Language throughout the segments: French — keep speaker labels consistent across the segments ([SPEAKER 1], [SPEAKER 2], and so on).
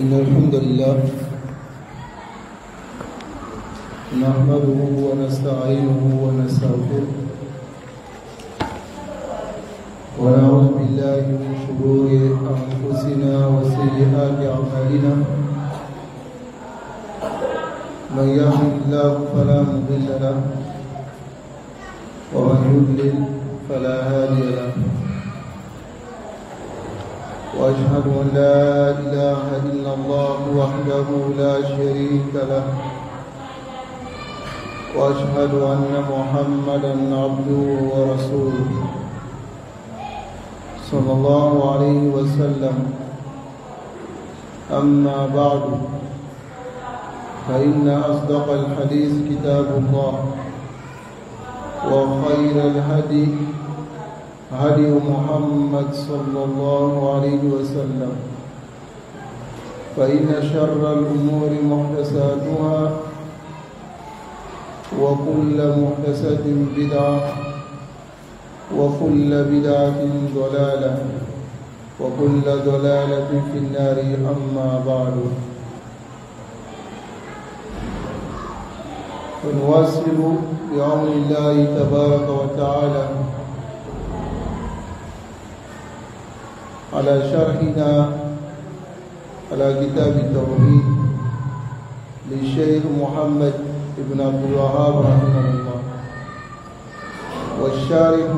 [SPEAKER 1] إن الحمد لله نحمده ونستعينه ونستغفره ونعوذ بالله من شرور أنفسنا وسيئات أعمالنا من يهده الله فلا مضل له ومن يضلل فلا هادي له وأشهد أن لا إله إلا الله وحده لا شريك له وأشهد أن محمدا عبده ورسوله صلى الله عليه وسلم أما بعد فإن أصدق الحديث كتاب الله وخير الهدي هدي محمد صلى الله عليه وسلم فإن شر الأمور محدثاتها وكل محدثة بدعة وكل بدعة ضلالة وكل ضلالة في النار أما بعد ونواصل بعون الله تبارك وتعالى على شرحنا على كتاب التوحيد للشيخ محمد بن عبد الوهاب رحمه الله والشارح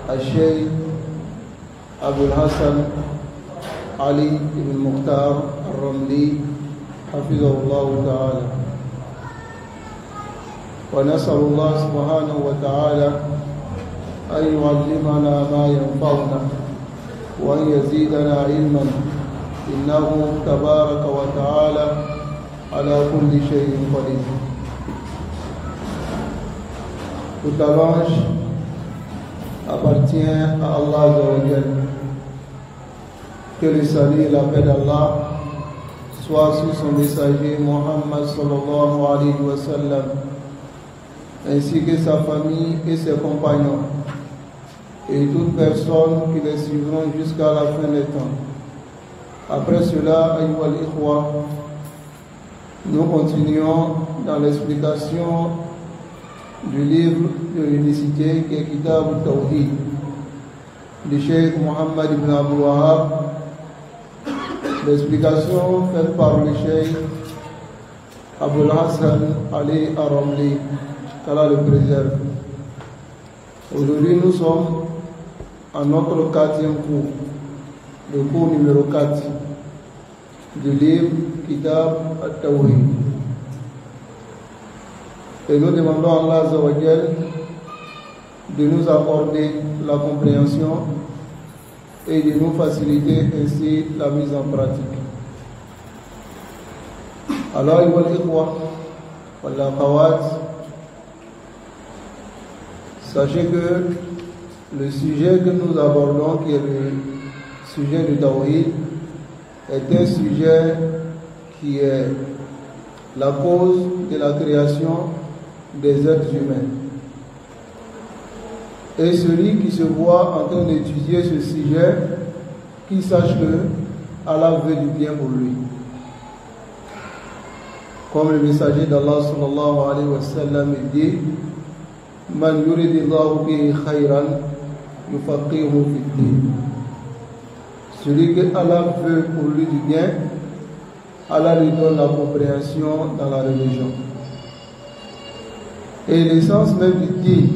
[SPEAKER 1] الشيخ أبو الحسن علي بن المختار الرملي حفظه الله تعالى ونسأل الله سبحانه وتعالى أن يعلمنا ما ينفعنا وأن يزيدنا علما إنه تبارك وتعالى على كل شيء قدير. Toute la louange appartient à Allah Azza. Que le salut et la paix d'Allah soient sur son messager Muhammad sallallahu alayhi wa sallam, ainsi que sa famille et ses compagnons, et toutes personnes qui les suivront jusqu'à la fin des temps. Après cela, ayyuhal ikhwa, nous continuons dans l'explication du livre de l'unicité qui est Kitab al-Tawhid du Cheikh Mohammed ibn Abdul Wahhab, l'explication faite par le Cheikh Abul Hassan Ali Ar-Ramli, qu'Allah le préserve. Aujourd'hui, nous sommes à notre 4e cours, le cours numéro 4 du livre Kitab al-Tawhid. Et nous demandons à Allah Azza wa Jal de nous accorder la compréhension et de nous faciliter ainsi la mise en pratique. Alors, ayyuhal ikhwa wal akhawat, sachez que le sujet que nous abordons, qui est le sujet du Tawhid, est un sujet qui est la cause de la création des êtres humains. Et celui qui se voit en train d'étudier ce sujet, qu'il sache que Allah veut du bien pour lui. Comme le messager d'Allah sallallahu alayhi wa sallam dit, Man yuridillahu bihi khayran yufaqihu fid-din. Celui que Allah veut pour lui du bien, Allah lui donne la compréhension dans la religion. Et l'essence même du din,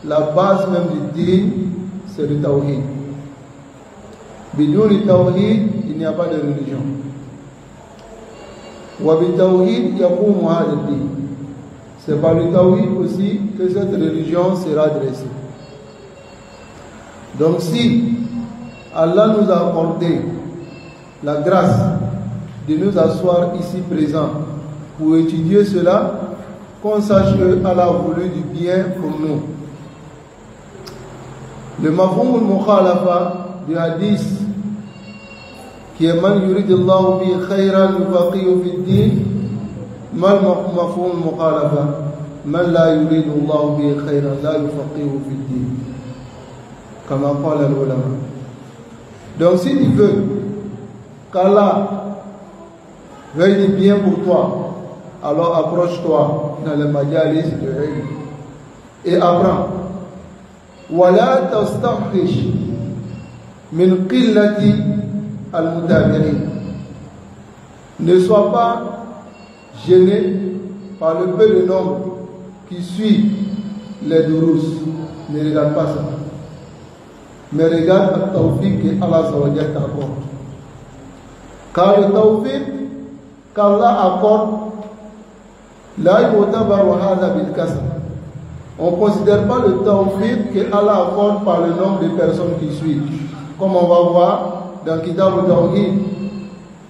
[SPEAKER 1] la base même du din, c'est le tawhid. Bidoun le tawhid, il n'y a pas de religion. Wa bi tawhid yaqumu hadha ad-din. C'est par le tawhid aussi que cette religion sera dressée. Donc si Allah nous a accordé la grâce de nous asseoir ici présents pour étudier cela, qu'on sache que Allah a voulu du bien pour nous. Le mafhum al-mukhalafa du hadith qui est man yuridillahu bi khayran yufaqihu fid-din, mal mafhum al-mukhalafa man la yuridillahu bi khayran la yufaqihu fid-din, comme qala al-ulama. Donc si tu veux qu'Allah veuille du bien pour toi, alors approche-toi dans le majalis de ilm et apprends. وَلَا تَسْتَخْرِجْ مِنْ قِلَّةِ الْمُتَابِعِينَ. Ne sois pas gêné par le peu de nombre qui suit les durus. Ne regarde pas ça. Mais regarde le tawfiq que Allah t'accorde. Car le tawfiq qu'Allah accorde, la yutabaru hadha bil kasr. On ne considère pas le tawfiq que Allah accorde par le nombre de personnes qui suivent. Comme on va voir dans Kitab al-Tawhid,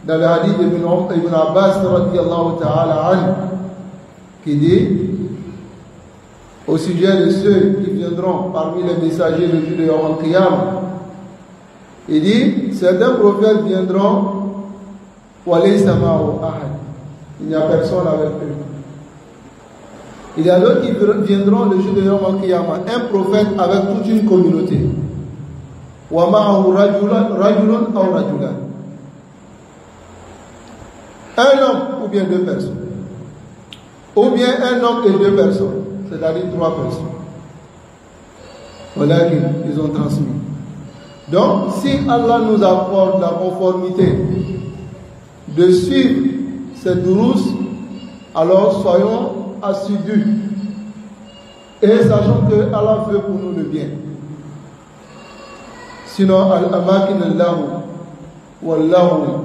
[SPEAKER 1] dans le hadith d'Ibn Abbas radiyallahu ta'ala anhu, qui dit au sujet de ceux qui viendront parmi les messagers le jour de Yawm al-Qiyamah, il dit certains prophètes viendront wa laysa ma'ahu ahad, il n'y a personne avec eux. Il y a d'autres qui viendront le jour de Yawm al-Qiyamah, un prophète avec toute une communauté. Wa ma'ahu rajulun aw rajulan, un homme ou bien deux personnes, ou bien un homme et deux personnes, c'est-à-dire trois personnes. Voilà qu'ils ont transmis. Donc, si Allah nous accorde la conformité de suivre cette durus, alors soyons assidus et sachons que Allah veut pour nous le bien. Sinon, al-amakin al-lahu wallahu,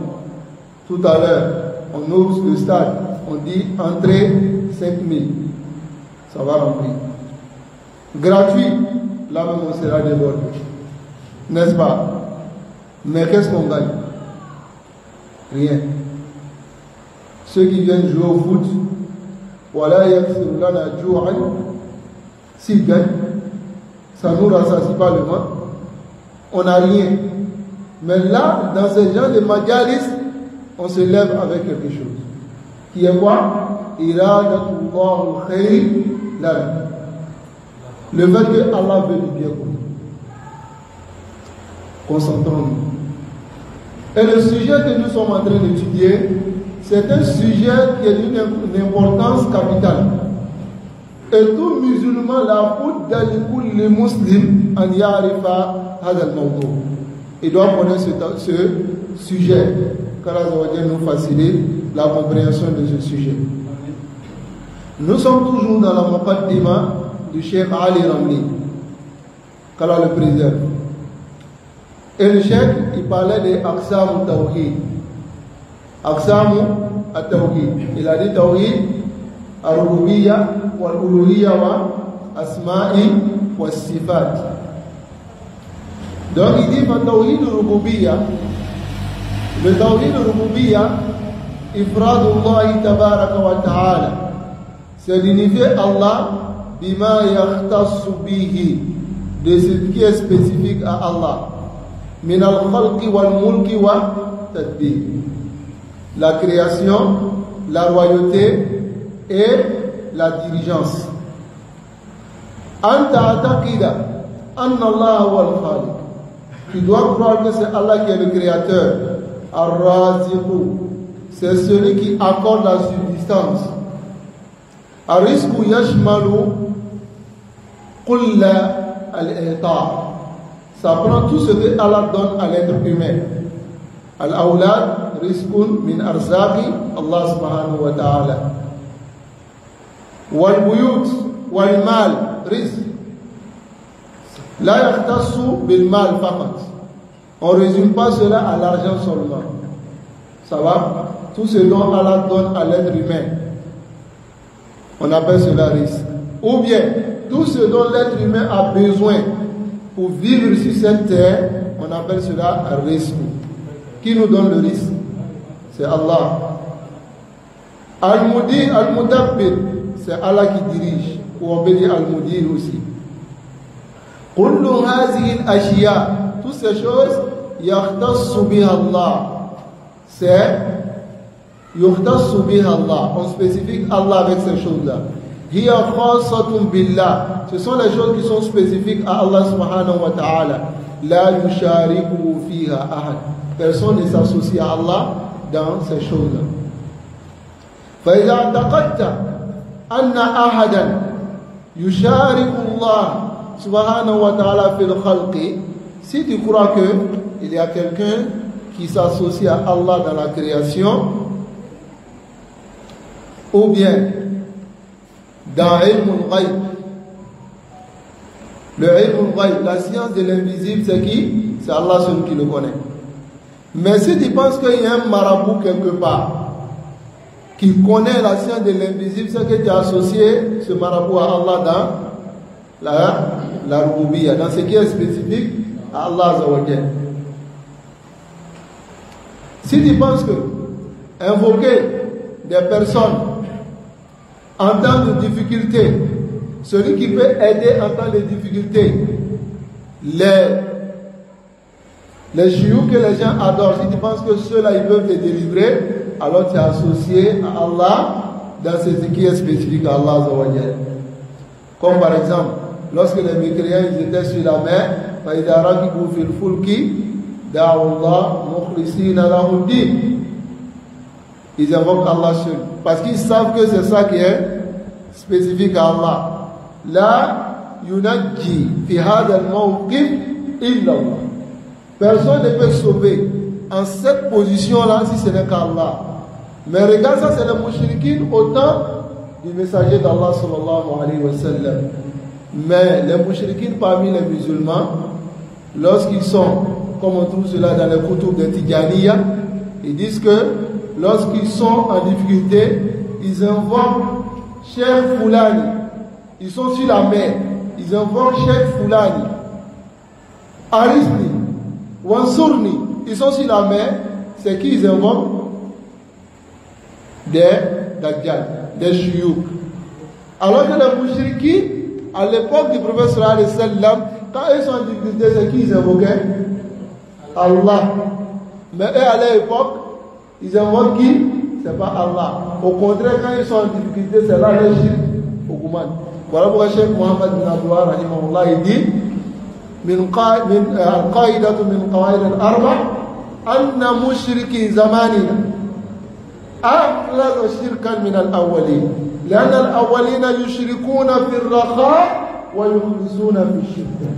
[SPEAKER 1] tout à l'heure, on ouvre le stade, on dit entrée 5000, ça va remplir. Gratuit, là même on sera débordé, n'est-ce pas? Mais qu'est-ce qu'on gagne? Rien. Ceux qui viennent jouer au foot, voilà, s'ils gagnent, ça ne nous rassasie pas le ventre, on n'a rien. Mais là, dans ce genre de majalis, on se lève avec quelque chose. Qui est quoi? Iradatullah al-khayr lana. Le fait que Allah veut du bien pour nous. Concentrons-nous. Et le sujet que nous sommes en train d'étudier, c'est un sujet qui est d'une importance capitale. Et tout musulman, la route d'alikul les musulmans, en yarifa hadal mawdu. Il doit connaître ce sujet. Qu'Allah nous facilite la compréhension de ce sujet. Nous sommes toujours dans la muqaddima du Cheikh Ali Ramli, qu'Allah le préserve. Et le Cheikh, il parlait de Aqsam Tawhid. Aqsam Tawhid. Il a dit Tawhid, Al-Rububiyya, Wal-Uluhiyya, wa Asma'i, wa Sifat. Donc il dit Tawhid Al-Rububiyya. Le Tawhid Al-Rububiyya, Ifradullah tabaraka wa ta'ala, c'est d'unifier Allah bima yakhtassu bihi, de ce qui est spécifique à Allah, min al-khalqi wal-mulki wa tadbir, la création, la royauté et la dirigeance. Anta ataqida anna Allah huwa al-khaliq, tu dois croire que c'est Allah qui est le créateur. Ar-Raziqu, c'est celui qui accorde la subsistance. Ar-Rizqu yashmalu kulla al-i'ta, ça prend tout ce que Allah donne à l'être humain. Al-awlad rizqun min arzaqi Allah subhanahu wa ta'ala. Wal-buyut wal-mal rizq la yakhtassu bil-mal faqat. On ne résume pas cela à l'argent seulement. Ça va? Tout ce dont Allah donne à l'être humain, on appelle cela risque. Ou bien, tout ce dont l'être humain a besoin pour vivre sur cette terre, on appelle cela un risque. Qui nous donne le risque? C'est Allah. Al-Mudir, Al-Mudabbir, c'est Allah qui dirige. Ou on peut dire Al-Mudir aussi. Kullu hazihi al-ashiya, toutes ces choses, yakhtassu biha Allah, c'est yakhtassu biha Allah, on spécifie Allah avec ces choses-là. Hiya khassatun billah, ce sont les choses qui sont spécifiques à Allah subhanahu wa ta'ala. La yushariku fiha ahad, Personne ne s'associe à Allah dans ces choses-là. فإذا اعتقدت أن أحدا يشارك الله سبحانه وتعالى في الخلق, si tu crois que il y a quelqu'un qui s'associe à Allah dans la création, ou bien dans ilm al-ghayb, le ilm al-ghayb, la science de l'invisible, c'est qui? C'est Allah seul qui le connaît. Mais si tu penses qu'il y a un marabout quelque part qui connaît la science de l'invisible, c'est que tu as associé ce marabout à Allah dans la rububiyya, dans ce qui est spécifique à Allah Azawajal. Si tu penses que invoquer des personnes en temps de difficulté, celui qui peut aider en temps de difficulté, les chioux que les gens adorent, si tu penses que ceux-là ils peuvent te délivrer, alors tu es associé à Allah dans ce qui est spécifique à Allah Azawajal. Comme par exemple, lorsque les mécréants ils étaient sur la mer, ils invoquent Allah seul, parce qu'ils savent que c'est ça qui est spécifique à Allah. La yunajji fi hadha al-mawqif illa Allah. Personne ne peut sauver en cette position-là si ce n'est qu'Allah. Mais regarde, ça c'est les mouchriquines au temps du messager d'Allah sallallahu alayhi wa sallam. Mais les mouchriquines parmi les musulmans, lorsqu'ils sont, comme on trouve cela dans les kutub de Tidjaniya, ils disent que lorsqu'ils sont en difficulté, ils invoquent Cheikh Foulani. Ils sont sur la mer, ils invoquent Cheikh Foulani, Arisni, Wansurni. Ils sont sur la mer, c'est qui ils invoquent? Des Dajjal, des Shuyuk. Alors que les mouchriquins, à l'époque du prophète sallallahu alayhi wa sallam, quand ils sont en difficulté, c'est qui ils invoquaient? Allah. Mais eux, à leur époque, ils invoquent qui? C'est pas Allah. Au contraire, quand ils sont en difficulté, c'est là les shirk au Gouman. Voilà pourquoi Cheikh Mohammed bin Abdullah rahimahullah il dit القاعدة من قواعد الأربع أن مشركي زماننا أغلظ شركا من الأولين لأن الأولين يشركون في الرخاء ويخلصون في الشدة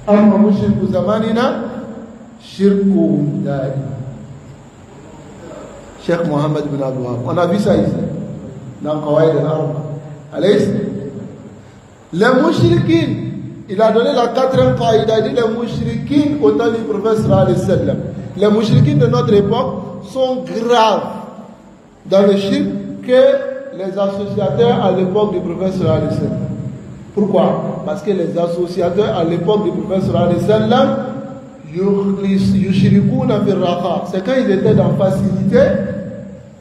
[SPEAKER 1] أما مشرك زماننا شركهم دائما. Cheikh Mohammed bin Abdullah, on a vu ça ici dans Qawaid al-Arba. Allez, les mouchriquines, il a donné la quatrième qaïda, il dit les mouchriquines au temps du prophète sallallahu alayhi wa sallam. Les mouchriquines de notre époque sont graves dans le shirk que les associateurs à l'époque du prophète sallallahu alayhi wa sallam. Pourquoi? Parce que les associateurs à l'époque du prophète sallallahu alayhi wa sallam, yushrikuna fil raqa, c'est quand ils étaient dans facilité,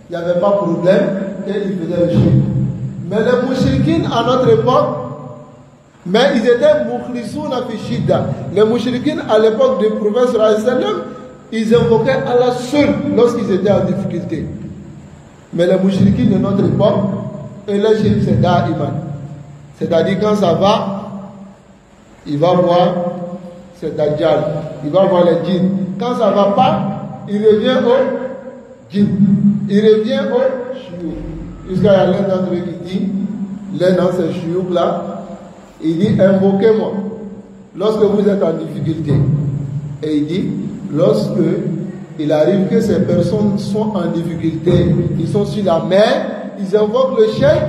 [SPEAKER 1] il n'y avait pas de problème et ils faisaient le shirk. Mais les mouchriquines à notre époque, mais ils étaient mukhlisuna fi shidda. Les mouchriquines à l'époque du prophète sallallahu alayhi wa sallam, ils invoquaient Allah seul lorsqu'ils étaient en difficulté. Mais les mouchriquines de notre époque, et le shirk c'est da'iman. C'est-à-dire quand ça va, il va voir c'est Dajjal, il va voir les djinns. Quand ça ne va pas, il revient au djinn, il revient au chiouk. Jusqu'à l'un d'entre eux qui dit, l'un dans ces chiouk là, il dit invoquez-moi lorsque vous êtes en difficulté. Et il dit, lorsque il arrive que ces personnes sont en difficulté, ils sont sur la mer, ils invoquent le cheikh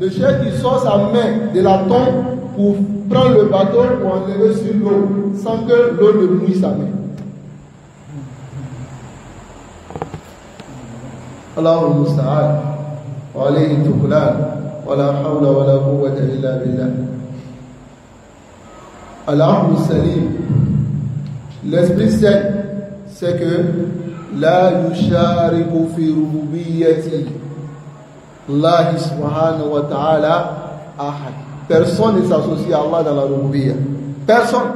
[SPEAKER 1] il sort sa main de la tombe pour prendre le bateau pour enlever sur l'eau, sans que l'eau ne mouille sa main. Allahu musta'an, wa alayhi tuqlan, wa la hawla wa la quwwata illa billah. Al-aqlu salim, l'esprit sain, c'est que la yushariku fi rububiyyati Allah subhanahu wa ta'ala ahad. Personne ne s'associe à Allah dans la rububiyya. Personne.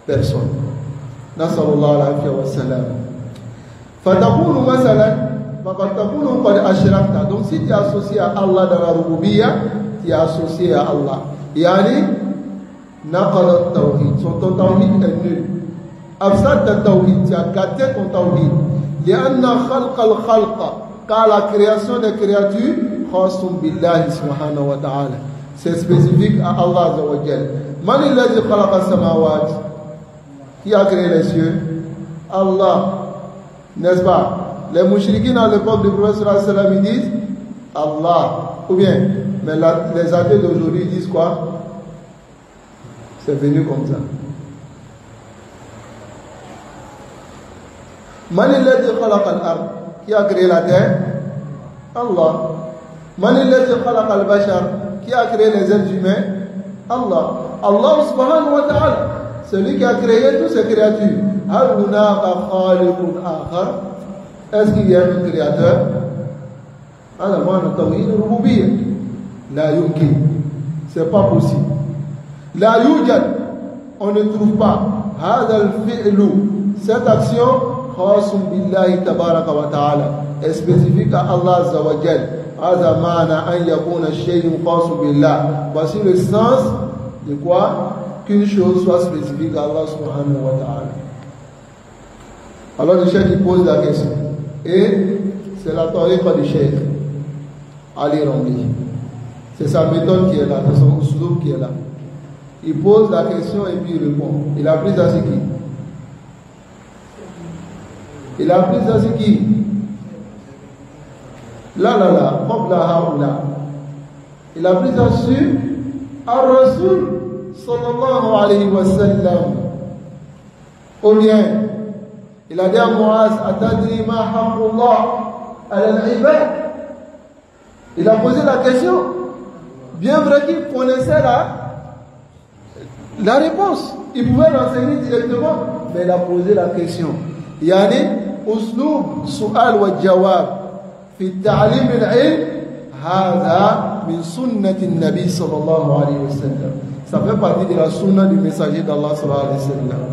[SPEAKER 1] Personne. Nasallallahu alayhi wa sallam. Fatakunu masalan, fakatakunu qad ashrakta. Donc si tu es associé à Allah dans la rububiyya, tu es associé à Allah. Yani, naqadat tawhid. Son tawhid est nul. أفسدت التوحيد, tu as gâté ton tawhid. لأن خلق الخلق, car la création des créatures, خاص بالله سبحانه وتعالى, c'est spécifique à Allah Azza wa Jal. Man alladhi khalaqa as-samawat, qui a créé les cieux? Allah, n'est-ce pas? Les mouchriquins à l'époque du prophète sallallahu alayhi wa sallam, ils disent Allah, ou bien, mais les athées d'aujourd'hui disent quoi? C'est venu comme ça. Man alladhi khalaqa al-ard, qui a créé la terre? Allah. Man alladhi khalaqa al-bashar, qui a créé les êtres humains? Allah. Allah subhanahu wa ta'ala, celui qui a créé toutes ces créatures. Hal hunaka khaliqun akhar, est-ce qu'il y a un créateur? هذا معنى توحيد الربوبية. لا يمكن, c'est pas possible. لا يوجد, on ne trouve pas. هذا الفعل, cette action خاص بالله تبارك وتعالى, est spécifique à Allah Azza wa Jal. هذا معنى أن يكون الشيء خاص بالله. Voici le sens de quoi? Qu'une chose soit spécifique à Allah subhanahu wa ta'ala. Alors le cheikh il pose la question, et c'est la tariqa du cheikh Ali Ramli, c'est sa méthode qui est là, c'est son usloub qui est là. Il pose la question et puis il répond. Il a pris ça c'est qui? Il a pris ça c'est qui? La haoula. Il a pris ça sur Ar-Rasul sallallahu alayhi wa sallam. Ou bien il a dit à Muaz, Atadri ma haqqullah ala al-ibad. Il a posé la question, bien vrai qu'il connaissait la réponse. Il pouvait l'enseigner directement, mais il a posé la question. Yani, uslub su'al wa jawab fi ta'lim al-ilm, hadha min sunnati nabi sallallahu alayhi wa sallam. Ça fait partie de la sunna du messager d'Allah sallallahu alayhi wa sallam.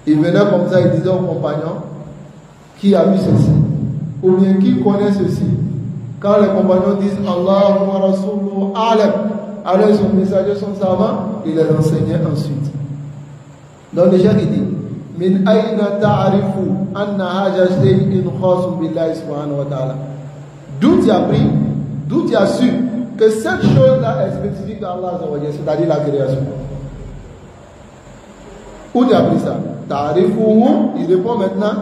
[SPEAKER 1] Il venait comme ça, il disait aux compagnons, qui a vu ceci? Ou bien qui connaît ceci? Quand les compagnons disent Allahumma Rasulullah alam, alors son messager, son savant, il les enseignait ensuite. Donc déjà il dit Min ayna ta'arifu anna haja shay'in khasun billahi subhanahu wa ta'ala. D'où tu as pris, d'où tu as su que cette chose-là est spécifique à Allah, c'est-à-dire la création. Où tu as pris ça? Ta'arifuhu, il répond maintenant,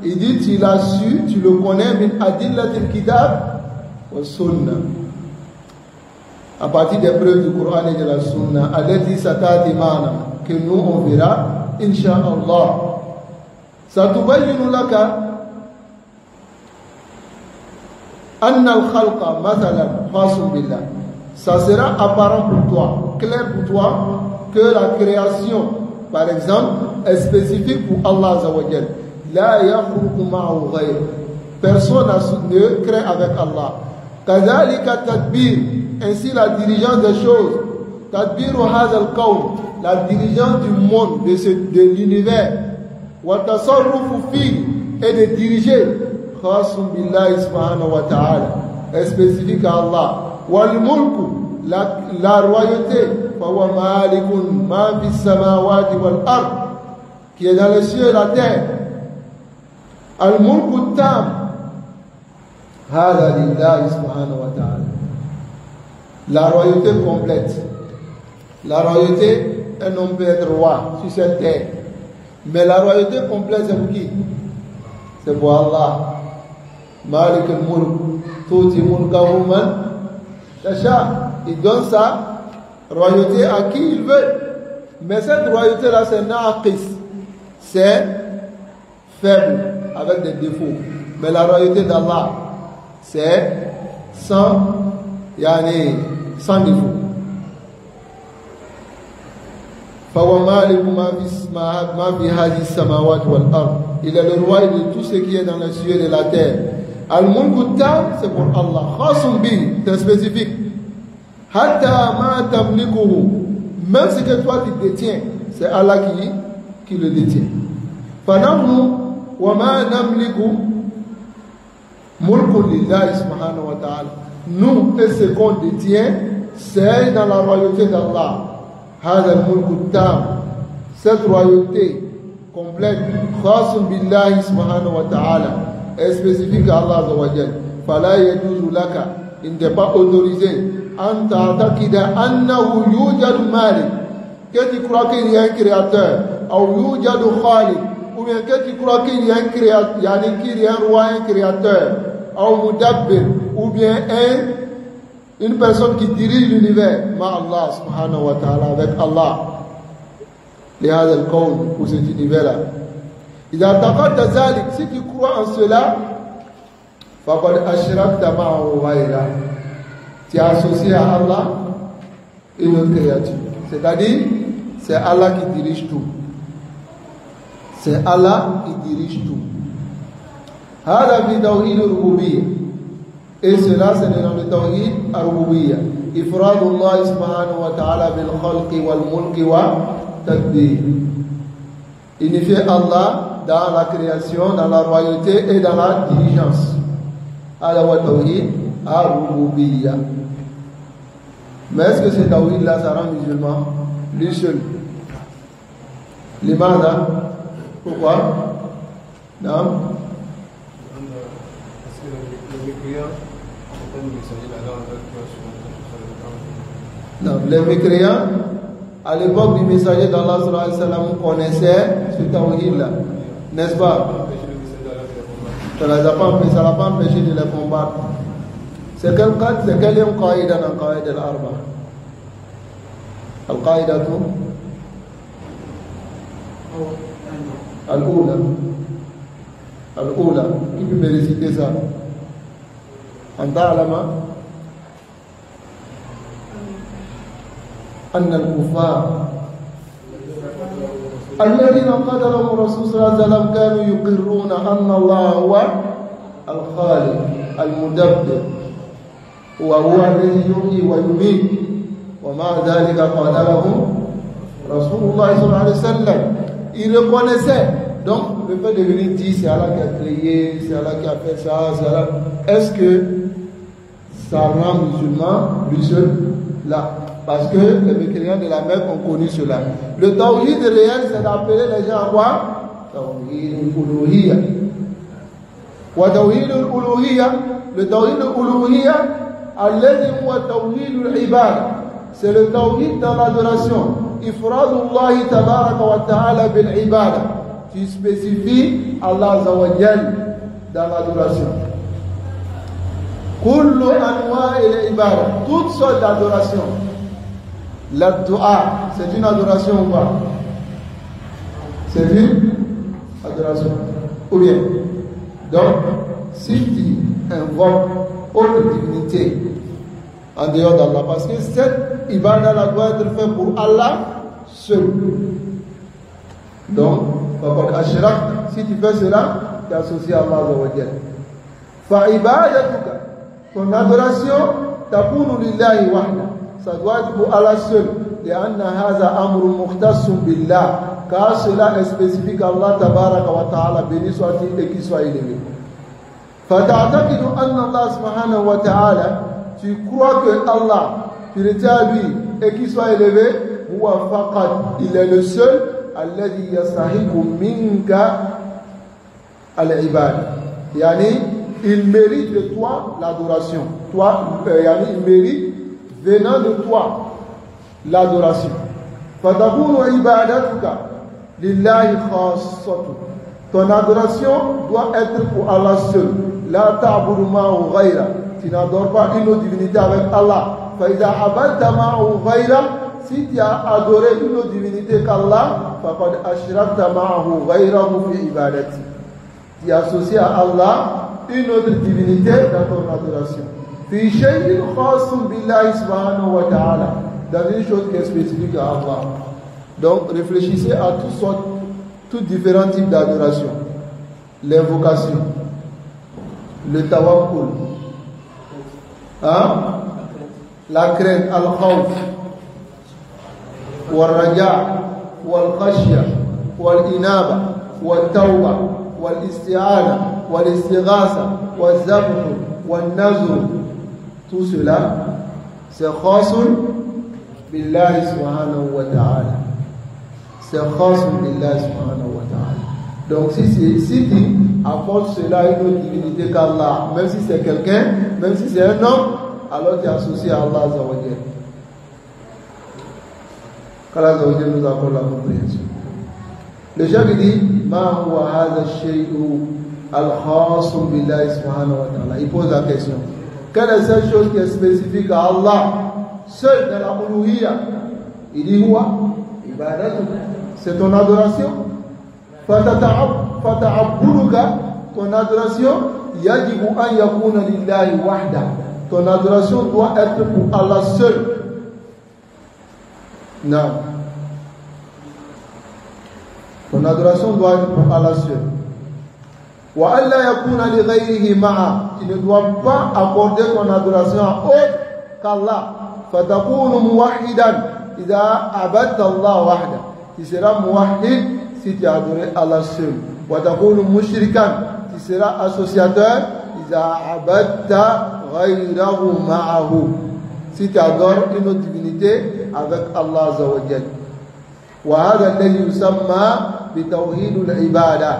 [SPEAKER 1] il dit tu l'as su, tu le connais, min adillatil kitab wa sunna. À partir des preuves du Coran et de la sunna, allati satati mana, que nous on verra, insha'Allah. Satubayyinu laka anna al-khalqa mathalan khasun billah. Ça sera apparent pour toi, clair pour toi, que la création, par exemple, est spécifique pour Allah Azza wa Jal. La yakhluqu ma'ahu ghayr. Personne ne crée avec Allah. Kadhalika tadbir, ainsi la diligence des choses. Tadbiru hadha al-qawn, la diligence du monde, de l'univers. Wa tasarrufu fi, et de diriger. Khasun billahi subhanahu wa ta'ala, est spécifique à Allah. Wal mulku, la royauté. Fawa malikun ma fi samawati wal ard, qui est dans les cieux et la terre. Al mulku tam, hada lillahi subhanahu wa ta'ala. La royauté complète. La royauté, un homme peut être roi sur cette terre, mais la royauté complète c'est pour qui? C'est pour Allah. Malik al-mulk tuti mulkahu man tasha. Il donne sa royauté à qui il veut, mais cette royauté là c'est naqis, c'est faible, avec des défauts. Mais la royauté d'Allah c'est sans défaut. Il est le roi de tout ce qui est dans les cieux et de la terre. Al-mulku tam, c'est pour Allah. Khasun bi, c'est spécifique. Hatta ma tamlikuhu, même ce que toi tu détiens, c'est Allah qui le détient. Fanamnu wa ma namliku mulku lillahi subhanahu wa ta'ala. Nous, et ce qu'on détient, c'est dans la royauté d'Allah. Hada al-mulku tam, cette royauté complète, khas billahi subhanahu wa ta'ala, est spécifique à Allah azza wa jalla. Fala yajuzu laka, il n'est pas autorisé an ta'taqida annahu yujadu malik, que tu crois qu'il y a un créateur, ou yujadu khaliq, ou bien que tu crois qu'il y a un créateur, qu'il y a un roi, un créateur, ou mudabbir, ou bien une personne qui dirige l'univers, ma Allah subhanahu wa ta'ala, avec Allah. لهذا الكون, pour cet univers-là. إذا اعتقدت ذلك, si tu crois en cela, فقد أشركت معه غيره, tu as associé à Allah une autre créature. C'est-à-dire, c'est Allah qui dirige tout. C'est Allah qui dirige tout. هذا في توحيد الربوبية. Et cela, c'est dans le tawhid al-rububiyya. إفراد الله سبحانه وتعالى بالخلق والملك والتدبير. Unifier Allah dans la création, dans la royauté et dans la diligence. هذا هو التوحيد الربوبية. Mais est-ce que ce tawhid-là, ça rend musulman? Lui seul. L'imada. Pourquoi? Non? Non, les mécréants, à l'époque du messager d'Allah sallallahu alayhi wa sallam, connaissaient ce tawhid-là, n'est-ce pas? Ça ne l'a pas empêché de les combattre. C'est quel cas? C'est quel qaïda dans qaïda al-arba? Al-qaïda tout? Al-oula. Al-oula. Qui peut me réciter ça? أن تعلم أن الكفار الذين قتلهم الرسول صلى الله عليه وسلم كانوا يقرون أن الله هو الخالق المدبر وهو الذي يحيي ويميت ومع ذلك قتلهم رسول الله صلى الله عليه وسلم. Ils reconnaissaient. Donc, le fait de venir dire c'est Allah qui a créé, c'est Allah qui a fait ça, c'est Allah. Est-ce que ça rend musulman lui seul? Là. Parce que les mécréants de la Mecque ont connu cela. Le tawhid réel, c'est d'appeler les gens à quoi? Tawhid al-uluhiyya. Wa tawhid al-uluhiyya, le tawhid al-uluhiyya, alladhi huwa tawhid al-ibad. C'est le tawhid dans l'adoration. Ifradullahi tabaraka wa ta'ala bil-ibada. Tu spécifies Allah Azza wa Jal dans l'adoration. Kullu anwa'i al-ibada, toutes sortes d'adoration. La dua, c'est une adoration ou pas? C'est une adoration. Ou bien, donc, si tu invoques autre divinité en dehors d'Allah, parce que cette ibada doit être faite pour Allah seul. Donc, si tu fais cela, tu es associé à Allah Azza wa Jalla. Fa'ibadatuka, ton adoration, takunu lillahi wahda. Ça doit être pour Allah seul. لأن هذا أمر مختص بالله. Car cela est spécifique à Allah tabaraka wa ta'ala, béni soit-il et qu'il soit élevé. فتعتقد أن الله سبحانه وتعالى, tu crois que Allah, tu retiens à lui et qu'il soit élevé, هو فقط, il est le seul الذي يستحق منك العبادة. يعني il mérite de toi l'adoration. Toi, il mérite venant de toi l'adoration. فتكون عبادتك لله خاصة. Ton adoration doit être pour Allah seul. لا تعبد معه غيره. Tu n'adores pas une autre divinité avec Allah. فإذا عبدت معه غيره, si tu as adoré une autre divinité qu'Allah, فقد أشركت معه غيره في عبادته. Tu as associé à Allah une autre divinité dans ton adoration. في شيء خاص بالله سبحانه وتعالى, dans une chose qui est spécifique à Allah. Donc réfléchissez à tous différents types d'adoration. L'invocation, le tawakkul, la crainte, al-khawf, wal-raja, wal-khashya, wal-inaba, wal-tawba, wal-isti'ana, wal-istighatha, wal-zabh, wal-nazr. Tout cela, c'est khasun billahi subhanahu wa ta'ala. c'est khasm billah subhanahu wa ta'ala. Donc si tu apportes cela à une autre divinité qu'Allah, même si c'est quelqu'un, même si c'est un homme, alors tu es associé à Allah Azza wa Jalla. qu'Allah Azza wa Jalla nous accorde la compréhension. Le chef dit Ma huwa hadha ash-shay'u al-khas billahi subhanahu wa ta'ala. Il pose la question. Quelle est cette chose qui est spécifique à Allah, seul dans la uluhiyya? Il dit Huwa ibadatu. C'est ton adoration. Fata'abbuduka, ton adoration, yajibu an yakuna lillahi wahda. Ton adoration doit être pour Allah seul. Non. Ton adoration doit être pour Allah seul. Wa alla yakuna li ghayrihi ma'a. Tu ne dois pas accorder ton adoration à autre qu'Allah. Fatakunu muwahhidan idha abadta Allah wahda. Tu seras muwahhid si tu adores Allah seul. Wa takunu mushrikan. Tu seras associateur idha abadta ghayrahu ma'ahu. Si tu adores une autre divinité avec Allah Azza wa Jalla. وهذا الذي يسمى بتوحيد العبادة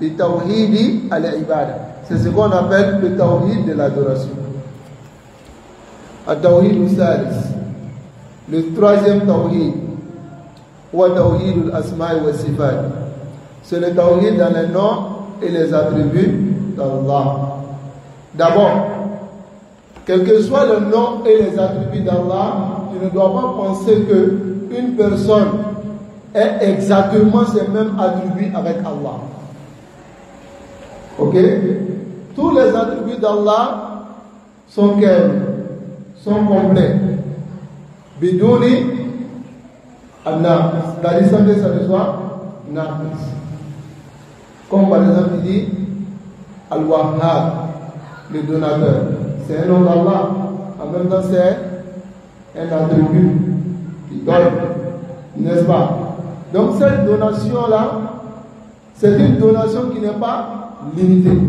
[SPEAKER 1] بتوحيد العبادة. C'est ce qu'on appelle le tawhid de l'adoration. التوحيد الثالث, le troisième tawhid, هو توحيد الأسماء والصفات. C'est le tawhid dans les noms et les attributs d'Allah. D'abord, quel que soit le nom et les attributs d'Allah, tu ne dois pas penser que une personne est exactement ces mêmes attributs avec Allah. Ok? Tous les attributs d'Allah sont quels? Sont complets. Bidouni an-naqis. La licence de sa histoire, naqis. Comme par exemple il dit Al-Wahhab, le donateur. C'est un nom d'Allah. En même temps c'est un attribut qui donne. N'est-ce pas? Donc cette donation-là, c'est une donation qui n'est pas limitée.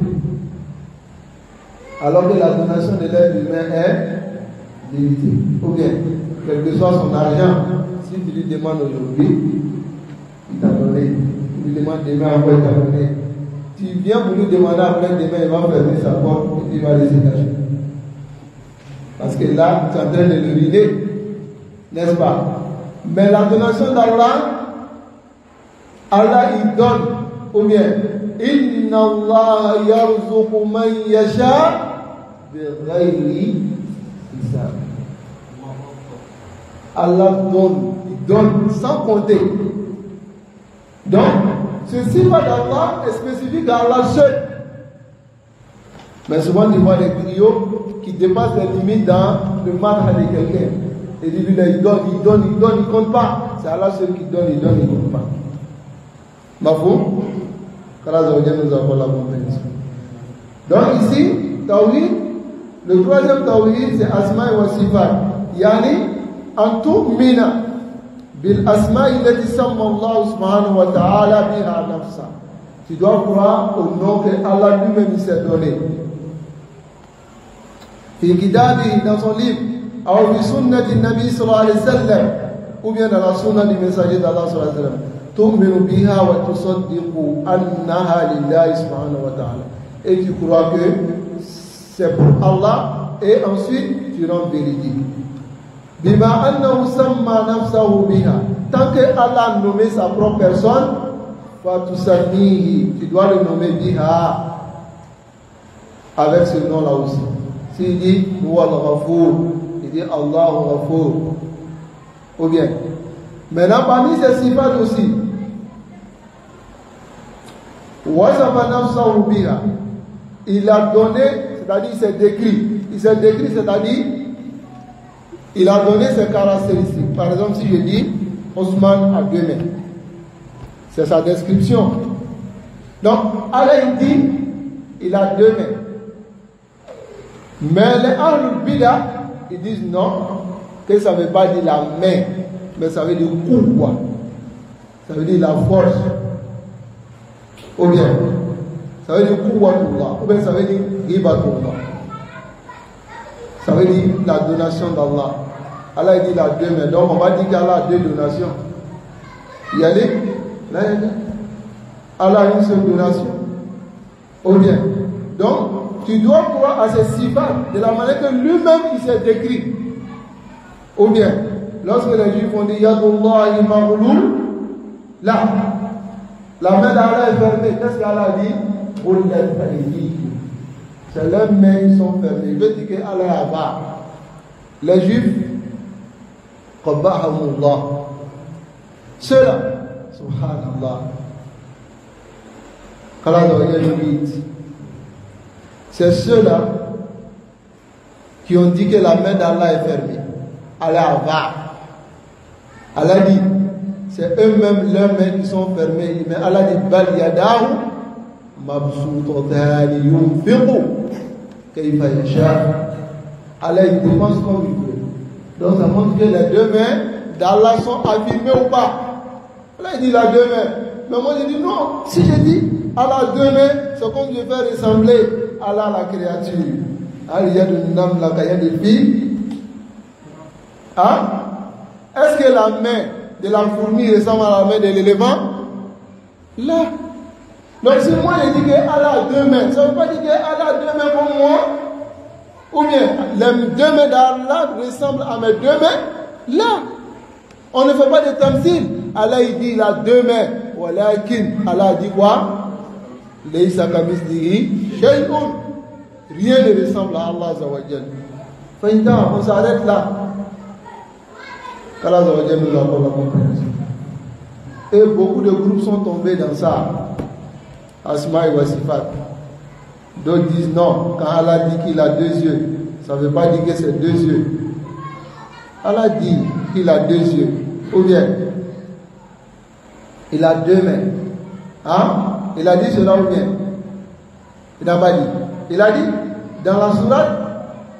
[SPEAKER 1] Alors que la donation de l'être humain est limitée. Ou bien, quel que soit son argent, si tu lui demandes aujourd'hui, il t'a donné. Tu lui demandes demain, après il t'a donné. Tu viens pour lui demander après demain, il va fermer sa porte et il va laisser cacher. Parce que là, tu es en train de le ruiner. N'est-ce pas? Mais la donation d'Allah, Allah il donne, ou bien Inna Allah yarzuqu man yasha bighayri hisab. Allah donne, il donne sans compter. Donc, ce sifat d'Allah est spécifique à Allah seul. Mais souvent, tu vois des griots qui dépassent les limites dans le mal de quelqu'un. Et lui, il donne, il compte pas. C'est Allah seul qui donne, il compte pas. Mafou, qu'Allah nous accorde la compréhension. Donc ici, Tawhid, le troisième Tawhid, c'est Asma wa Sifat. Yani, an tu'mina bil asma illati samma Allah subhanahu wa ta'ala biha nafsa. Tu dois croire au nom que Allah lui-même s'est donné. Fi kitabi, dans son livre, ou fi sunnati nabi sallallahu alayhi wa sallam, ou bien dans la sunna du messager d'Allah sallallahu alayhi wa sallam. تؤمن بها وتصدق أنها لله سبحانه وتعالى. Et tu crois que c'est pour Allah et ensuite tu rends véridique. بما أنه سمى نفسه بها. Tant que Allah a nommé sa propre personne, فَتُسَمِّيهِ, tu dois le nommer biha avec ce nom là aussi. S'il dit huwa al-Ghafour, il dit Allahu Ghafour. Ou bien maintenant parmi ces sifat aussi, wasafa nafsahu biha, il a donné, c'est-à-dire il s'est décrit. Il s'est décrit, c'est-à-dire il a donné ses caractéristiques. Par exemple, si je dis Ousmane a 2 mains, c'est sa description. Donc Allah il dit il a 2 mains. Mais les Ahlul Bidah, ils disent non, que ça ne veut pas dire la main, mais ça veut dire quoi. Ça veut dire la force. Ou bien, ça veut dire quwwatullah. Ou bien ça veut dire hibatullah. Ça veut dire la donation d'Allah. Allah dit il a 2 mains. Donc on va dire qu'Allah a 2 donations. y aller, là, Allah a une seule donation. Ou bien, donc, tu dois croire à ces sifat de la manière que lui-même il s'est décrit. Ou bien, lorsque les Juifs ont dit Yadullahi maghlul, là, la main d'Allah est fermée. Qu'est-ce qu'Allah dit? C'est leurs mains qui sont fermées. Il veut dire qu'Allah est bas. Les Juifs, Qabbahumullah. Ceux-là, subhanallah. C'est ceux-là qui ont dit que la main d'Allah est fermée. Allah va. Allah dit, c'est eux-mêmes leurs mains qui sont fermées. Mais Allah dit, Bal yadahu mabsuutatan yunfiqu kayfa yasha. Allah il dépense comme il veut. Donc ça montre que les deux mains d'Allah sont affirmées ou pas. Allah il dit la deux mains. Mais moi je dis non. Si je dis Allah a deux mains, c'est comme je fais ressembler Allah à la créature. Il y a de nam la il y a des filles. Hein? Est-ce que la main de la fourmi ressemble à la main de l'éléphant? Là. Donc si moi je dis que Allah a deux mains, ça ne veut pas dire que Allah a deux mains comme moi. Ou bien les deux mains d'Allah ressemblent à mes deux mains. Là. On ne fait pas de tamsil. Allah il dit il a deux mains. Walakin Allah dit quoi? Laysa kamithlihi shay'un. Rien ne ressemble à Allah Azza wa Jalla. On s'arrête là. qu'Allah nous accorde la compréhension. Et beaucoup de groupes sont tombés dans ça. Asma et Wasifat. D'autres disent non, quand Allah dit qu'il a deux yeux, ça ne veut pas dire que c'est deux yeux. Allah dit qu'il a deux yeux. Ou bien, il a deux mains. Hein? Il a dit cela ou bien? Il n'a pas dit. Il a dit, dans la sourate,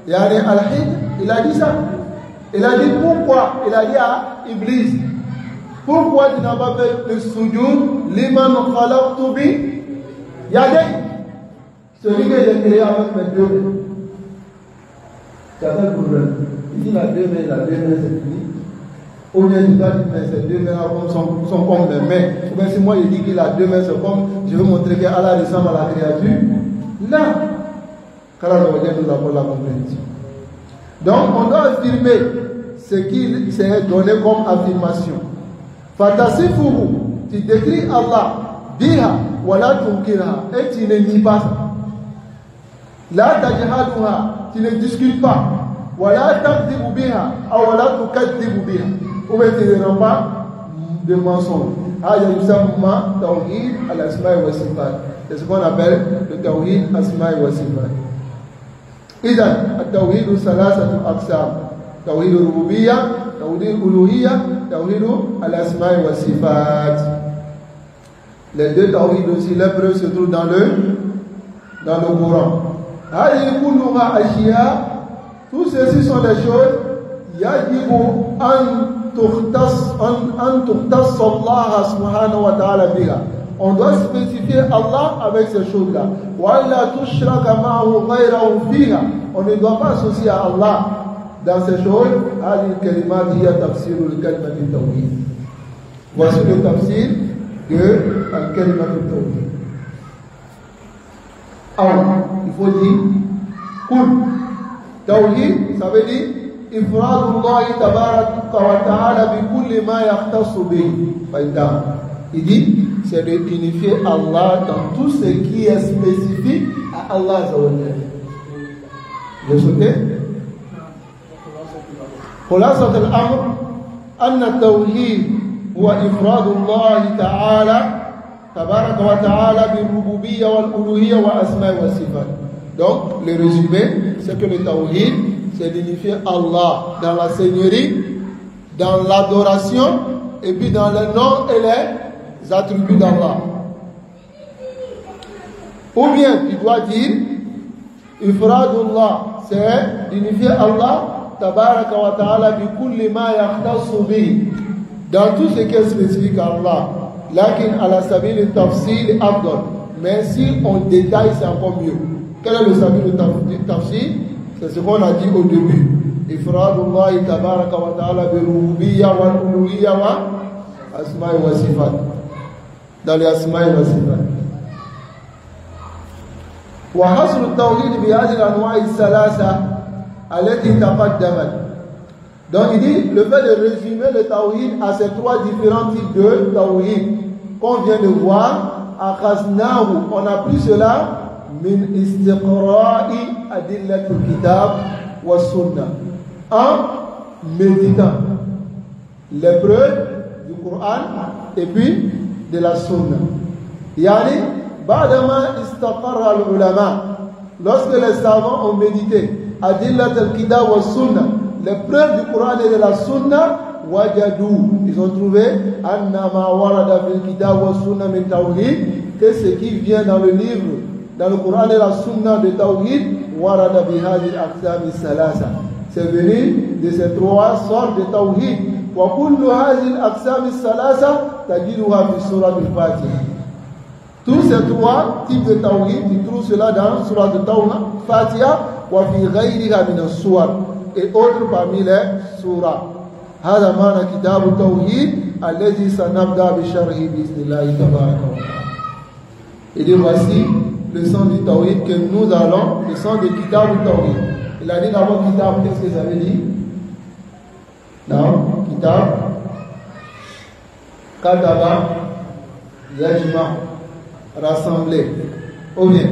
[SPEAKER 1] Yani Al-Hid, il a dit ça. Il a dit pourquoi? Il a dit à Iblis, pourquoi tu n'as pas fait le sujoud liman khalaqtu bi yaday? Celui que j'ai créé avec mes deux mains. C'est un problème. Il dit la deux mains, c'est fini. Ou bien tu dois dire, mais ces deux mains sont comme mes mains. Ou bien si moi je dis qu'il a deux mains, c'est comme je veux montrer qu'Allah ressemble à la créature. Là, qu'Allah nous apporte la compréhension. Donc on doit affirmer ce qui s'est donné comme affirmation. Fatasifuhu, tu décris Allah, biha, wala tunkirha, et tu ne nies pas ça. La tajhaduha, tu ne discutes pas. Wala takdibu biha, ou wala tukadibu biha. Ou bien tu ne rends pas de mensonge. Haya yusamma tawhid al-asma' wa sifat. C'est ce qu'on appelle le tawhid asma' wa sifat. إذا التوحيد ثلاثة أقسام توحيد الربوبية توحيد الألوهية توحيد الأسماء والصفات. Les deux tawhid aussi, les preuves se trouvent dans le Coran. هذه كلها أشياء, tous ceci sont des choses يجب أن تختص الله سبحانه وتعالى بها. On doit spécifier Allah avec ces choses-là. On ne doit pas associer à Allah dans ces choses. Voici le tafsir de Al-Kalimat al-Tawhid. Alors, il faut dire Kul. Tawhid, ça veut dire Ifradullah tabaraka wa ta'ala bi kulli ma yakhtassu bihi. Il dit, c'est de unifier Allah dans tout ce qui est spécifique à Allah. Vous souhaitez? خلاصة الأمر أن التوحيد هو إفراد الله تعالى تبارك وتعالى بالربوبية والألوهية وأسماء والصفات. Donc, le résumé, c'est que le tawhid, c'est d'unifier Allah dans la seigneurie, dans l'adoration, et puis dans les noms et les attributs d'Allah. Ou bien tu dois dire Ifradullah, c'est d'unifier Allah tabaraka wa ta'ala bi kulli ma yakhtassu bi, dans tout ce qui est spécifique à Allah. Lakin ala sabil tafsil afdal, mais si on détaille c'est encore mieux. Quel est le sabil tafsil? C'est ce qu'on a dit au début. Ifradullah tabaraka wa ta'ala bi rububiyya wal uluhiyya Asma'i wa sifat. Dans les Asma'i wa sifat. وحصر التوحيد بهذه الأنواع الثلاثة التي تقدمت. Donc il dit le fait de résumer le tawhid à ces trois différents types de tawhid qu'on vient de voir, أخذناه, on a pris cela من استقراء أدلة الكتاب والسنة, en méditant les preuves du Coran et puis de la Sunna. Yani بعدما استقر العلماء, lorsque les savants ont médité أدلة الكتاب والسنة, les preuves du Coran et de la Sunna, وجدوا, ils ont trouvé أن ما ورد في الكتاب والسنة من توحيد, que ce qui vient dans le livre, dans le Coran et la Sunna de Tawhid, ورد بهذه الأقسام الثلاثة, c'est venu de ces trois sortes de Tawhid. وكل هذه الأقسام الثلاثة تجدها في سورة الفاتحة. Tous ces trois types de tawhid, tu trouves cela dans Surah Al-Fatiha wa fi ghayriha min as-suwar, et autres parmi les surahs. هذا معنى كتاب التوحيد الذي سنبدأ بشرحه بإذن الله تبارك وتعالى. Et dit voici le sens du tawhid que nous allons, le sens de Kitab al-Tawhid. Il a dit d'abord Kitab, qu'est-ce que ça veut dire? Non, Kitab, Kataba, Yajma, rassemblé, ou bien.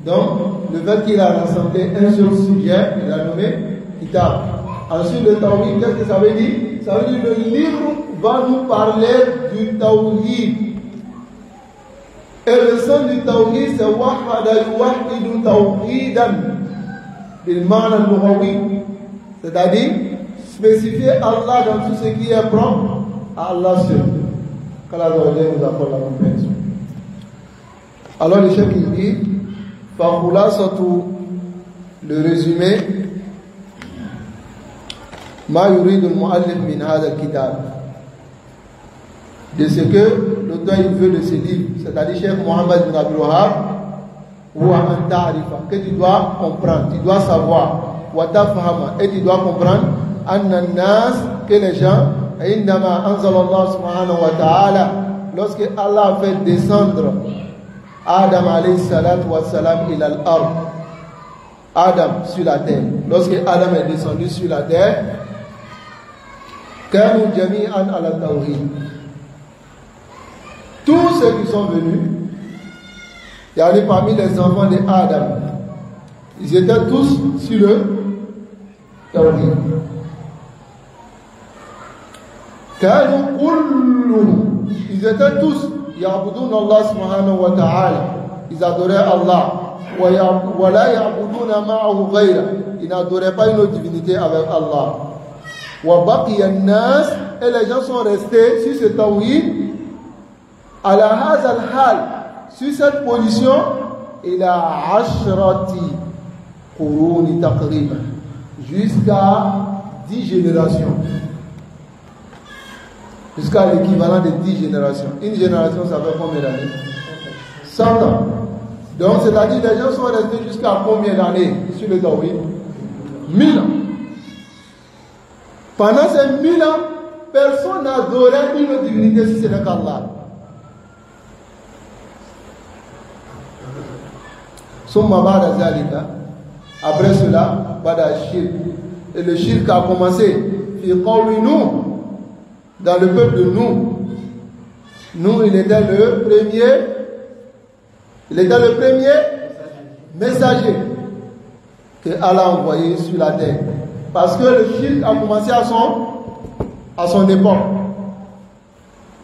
[SPEAKER 1] Donc, le fait qu'il a rassemblé un seul sujet, il a nommé Kitab. Ensuite, le Tawhid, qu'est-ce que ça veut dire? Ça veut dire que le livre va nous parler du Tawhid. Et le sens du Tawhid, c'est Wahada yuwahidu Tawhidan bil ma'na al-lughawi, c'est-à-dire spécifier Allah dans tout ce qui est propre à Allah seul. Qu'Allah nous apporte la compréhension. Alors le chef il dit, surtout le résumé, ma yurid al-mu'allif min hadha al-kitab, de ce que l'auteur il veut de ce livre, c'est-à-dire Cheikh Mohammed bin Abdul Wahhab, ou an ta'rifa, que tu dois comprendre, tu dois savoir, wa tafhama, et tu dois comprendre, anna an-nas, que les gens, indama anzala Allah subhanahu wa ta'ala, lorsque Allah a fait descendre Adam alayhi salatu wa salam ila al-ard, Adam sur la terre, lorsque Adam est descendu sur la terre, kanu jami'an ala tawhid, tous ceux qui sont venus, il y avait parmi les enfants de Adam, ils étaient tous sur le tawhid. Kanu kulluhum, ils étaient tous ya'budun Allah subhanahu wa ta'ala, ils adoraient Allah, wa la ya'buduna ma'ahu ghayra, ils n'adoraient pas une autre divinité avec Allah. Wa baqiya an-nas, et les gens sont restés sur ce tawhid, ala hadha al-hal, sur cette position, ila ashrati quruni taqriban, jusqu'à 10 générations. Jusqu'à l'équivalent de 10 générations. Une génération, ça fait combien d'années? 100 ans. Donc, c'est-à-dire les gens sont restés jusqu'à combien d'années sur le tawhid? 1000 ans. Pendant ces 1000 ans, personne n'adorait une autre divinité si ce n'est qu'Allah. Summa ba'da zalika, après cela, ba'da shirk. Et le shirk a commencé. Fi qawli Nuh, dans le peuple de Nuh. Nuh, il était le premier messager que Allah a envoyé sur la terre. Parce que le shirk a commencé à son époque.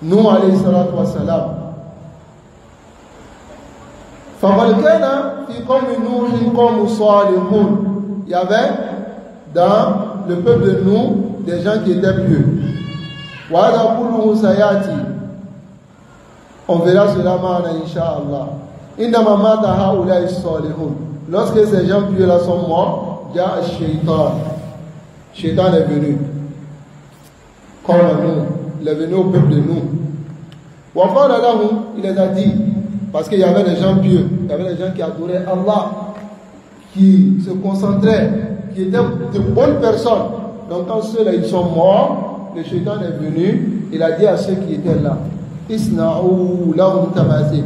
[SPEAKER 1] Nuh alayhi salatu wa salam. Il y avait dans le peuple de Nuh des gens qui étaient pieux. On verra cela maintenant, Inch'Allah. Lorsque ces gens pieux là sont morts, Shaitan est venu. Comme nous, il est venu au peuple de nous. Il les a dit, parce qu'il y avait des gens pieux, il y avait des gens qui adoraient Allah, qui se concentraient, qui étaient de bonnes personnes. Donc quand ceux-là ils sont morts, le Shaitan est venu il a dit à ceux qui étaient là, Isna'u lahum tamathil.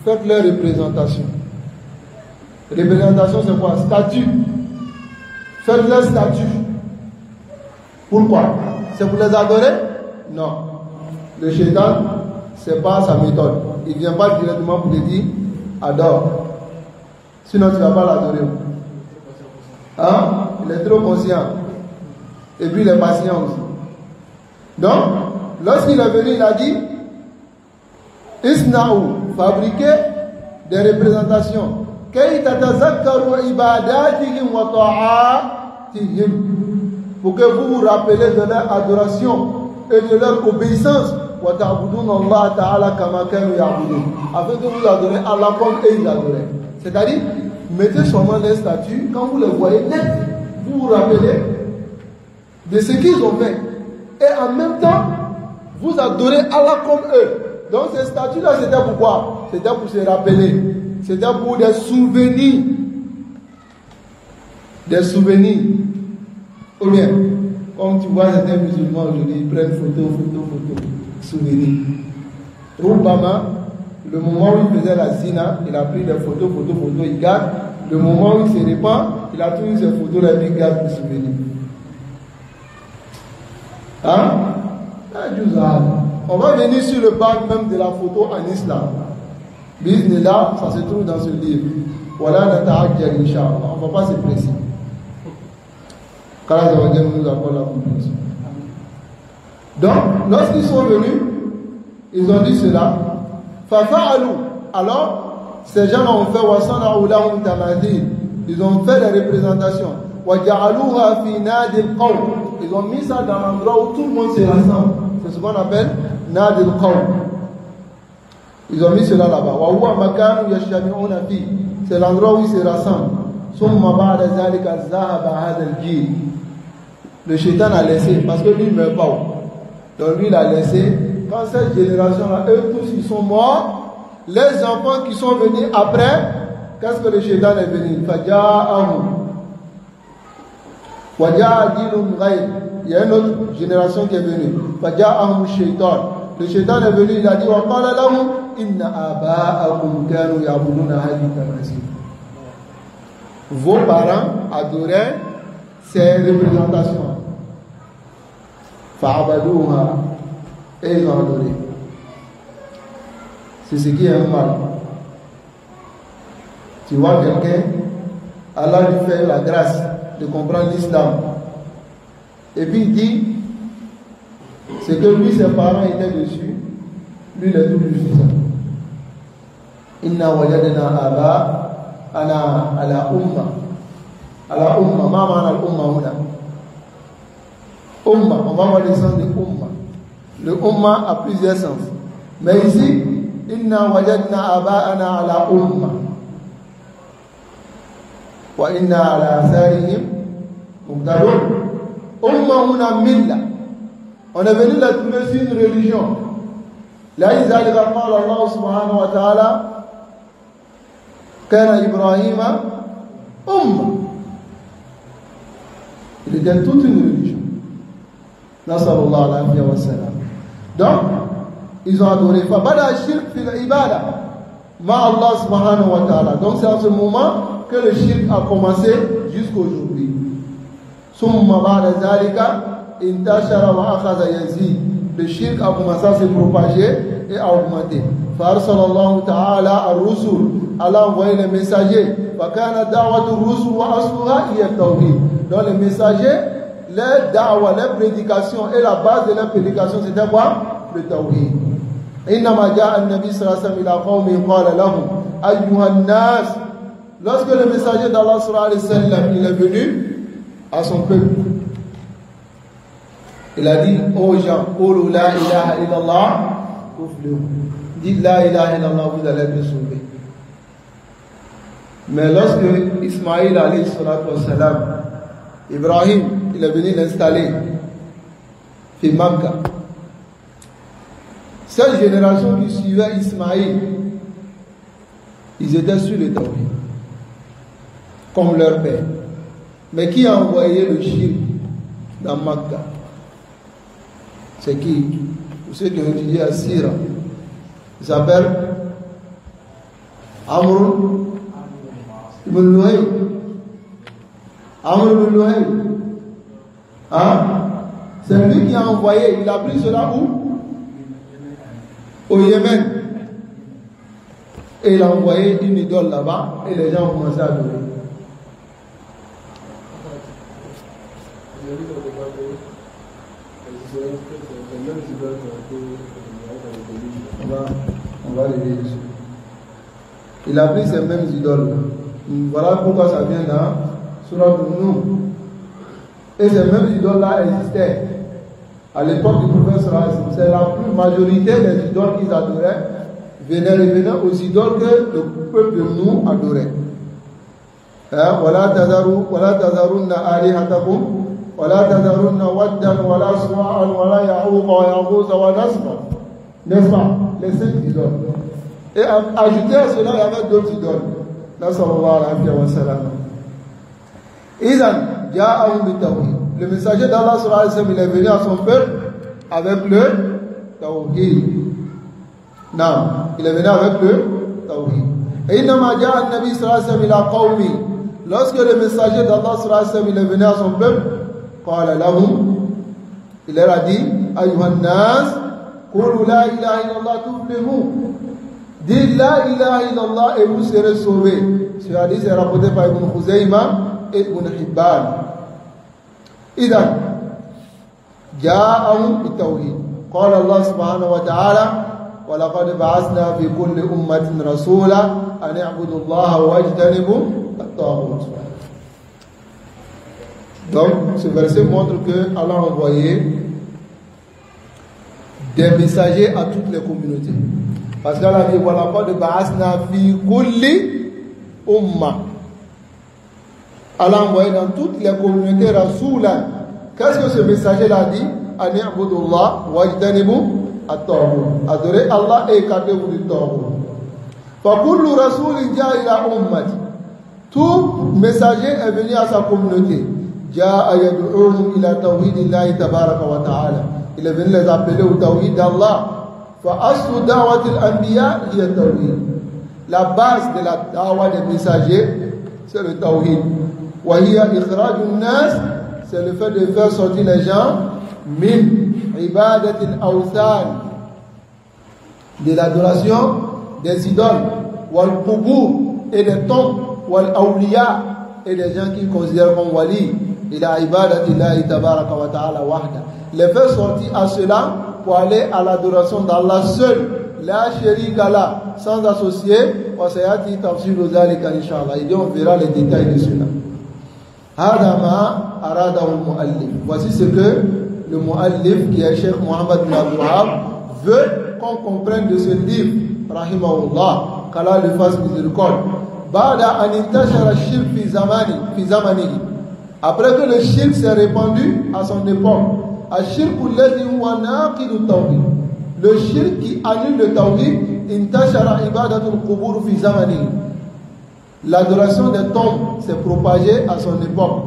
[SPEAKER 1] Faites leur représentation. Représentation, c'est quoi? Statue. Faites leur statue. Pourquoi? C'est pour les adorer? Non. Le shaitan, c'est pas sa méthode. Il ne vient pas directement pour te dire, adore. Sinon, tu ne vas pas l'adorer. Hein? Il est trop conscient. Et puis, il est patient aussi. Donc, lorsqu'il est venu, il a dit, Isna'u, fabriquez des représentations. Kay tatazakkaru ibadatihim wa ta'atihim. Pour que vous vous rappelez de leur adoration et de leur obéissance. Wa ta'budun Allah ta'ala kama kanu ya'budun. Afin que vous adorez Allah comme ils adoraient. C'est-à-dire, mettez seulement les statues, quand vous les voyez net, vous vous rappelez de ce qu'ils ont fait. Et en même temps, vous adorez Allah comme eux. Donc ces statues-là, c'était pourquoi? C'était pour se rappeler. C'était pour des souvenirs. Des souvenirs. Ou bien, comme tu vois certains musulmans aujourd'hui, ils prennent photo. Souvenirs. Roubama, le moment où il faisait la zina, il a pris des photos, il garde. Le moment où il se répand, il a toujours ces photos-là et il garde pour souvenir. Hein? On va venir sur le bas même de la photo en islam. Bismillah, ça se trouve dans ce livre. Voilà la ta'ajjal, Inch'Allah. On ne va pas se presser. Car ça va dire nous avons la compréhension. Donc, lorsqu'ils sont venus, ils ont dit cela. Fafa'alu. Alors, ces gens ont fait wasana'u lahum tamathil. Ils ont fait des représentations. Waja'aluha fi nadil qawm. Ils ont mis ça dans l'endroit où tout le monde se rassemble. C'est ce qu'on appelle nadil qawm. Ils ont mis cela là-bas. Wa huwa makanu yashami'una fi. C'est l'endroit où ils se rassemblent. Summa ba'da zalika zahaba hadha al-jil. Le shaitan a laissé, parce que lui ne meurt pas. Donc lui il a laissé. Quand cette génération-là, eux tous ils sont morts, les enfants qui sont venus après, qu'est-ce que le shaitan est venu? Il y a une autre génération qui est venue. Le shaitan est venu, il a dit vos parents adoraient ces représentations. Fa'abaduha. Et ils ont adoré. C'est ce qui est un mal. Tu vois quelqu'un, Allah lui fait la grâce de comprendre l'islam. Et puis il dit, c'est que lui, ses parents étaient dessus, lui il est tout juste ça. Inna wajadna aba ana ala umma. Ala umma, ma ma'ana al umma huna. Umma, on va voir le sens de umma. Le umma a plusieurs sens. Mais ici, inna wajadna aba'ana ala umma. Wa inna ala atharihim muqtadun. Umma huna milla. On est venu la trouver sur une religion. Là, il a dit Allah subhanahu wa ta'ala kana Ibrahima umma. Il était toute une religion. Nasallallahu alayhi wa sallam. Donc, ils ont adoré. Fabada shirk fil ibada ma Allah subhanahu wa ta'ala. Donc, c'est en ce moment que le shirk a commencé jusqu'aujourd'hui. Summa ba'da zalika intashara wa akhadha yazid. Le shirk a commencé à se propager et à augmenter. Farsalallahu ta'ala ar-rusul. Allah a envoyé les messagers. Fakana da'watu ar-rusul wa asluha hiya at-tawhid. Donc, les messagers, les da'wa, les prédications et la base de leur prédication, c'était quoi? Le tawhid. Innama ja'a an-nabi sallallahu alayhi wa sallam ila qawmin qala lahum ayyuha an-nas. Lorsque le messager d'Allah sallallahu alayhi wa sallam il est venu à son peuple, il a dit aux gens, qulu la ilaha illallah tuflihu. Dites la ilaha illallah, vous allez être sauvés. Mais lorsque Ismaïl alayhi salatu wa salam, Ibrahim, il est venu l'installer fi Makkah. Cette génération qui suivait Ismaïl, ils étaient sur le tawhid, comme leur père. Mais qui a envoyé le shirk dans Makkah? C'est qui? Pour ceux qui ont étudié à Sira, il s'appelle Amr ibn Luhay. Amr ibn Luhay. Hein? C'est lui qui a envoyé, il a pris cela où? Au Yémen. Et il a envoyé une idole là-bas et les gens ont commencé à adorer. On va les lire dessus. Il a pris ces mêmes idoles. Voilà pourquoi ça vient dans Surah An-Nur. Et ces mêmes idoles-là existaient. À l'époque du prophète sallallahu alayhi wa sallam, c'est la plus majorité des idoles qu'ils adoraient venaient aux idoles que le peuple de nous adorait. ولا تذرن آلهتكم ولا تذرن ودا ولا سواعا ولا يعوق ويغوث ونسرا. N'est-ce pas? Les 5 idoles. Et ajouté à cela, il y avait d'autres idoles. Le messager d'Allah sallallahu alayhi wa sallam, il est venu à son peuple avec le tawhid. Non, il est venu avec le tawhid. Et lorsque le messager d'Allah sallallahu alayhi wa sallam, il est venu à son peuple, il leur a dit, Ayyuhan nas, qulu la ilaha illallah tuflihu. Dites la ilaha illallah et vous serez sauvés. Ce hadith est rapporté par Ibn Khuzayma et Ibn Hibban. إذا جاءهم بالتوحيد قال الله سبحانه وتعالى ولقد بعثنا في كل أمة رسولا أن اعبدوا الله واجتنبوا الطاغوت. Donc ce verset montre que Allah a envoyé des messagers à toutes les communautés. Parce qu'Allah dit وَلَقَدْ بَعَثْنَا فِي كُلِّ أُمَّةٍ. Allah a envoyé dans toutes les communautés Rasoulan. Qu'est-ce que ce messager a dit? Ani'budullah wajtanibu at-taghut. Adorez Allah et écartez-vous du taghut. Fa kullu rasoulin ja'a ila ummati. Tout messager est venu à sa communauté. Ja'a yad'uhum ila tawhidillahi tabaraka wa ta'ala. Il est venu les appeler au tawhid d'Allah. Fa aslu da'wati al-anbiya hiya tawhid. La base de la da'wa des messagers, c'est le tawhid. C'est le fait de faire sortir les gens de l'adoration des idoles, wal qubur et des tombes, wal awliya et des gens qui considèrent comme wali, ila ibadatillahi tabaraka wa ta'ala wahda. Les faire sortir à cela pour aller à l'adoration d'Allah seul, la sharika la, sans associer, wa sayati tafsiru zalika inshallah. Et on verra les détails de cela. Voici ce que le muallif, qui est Cheikh Mohammed bin Abdul Wahhab, veut qu'on comprenne de ce livre, rahimahullah, qu'Allah lui fasse miséricorde. Après que le shirk s'est répandu à son époque, le shirk qui annule le tawhid, l'adoration des tombes s'est propagée à son époque.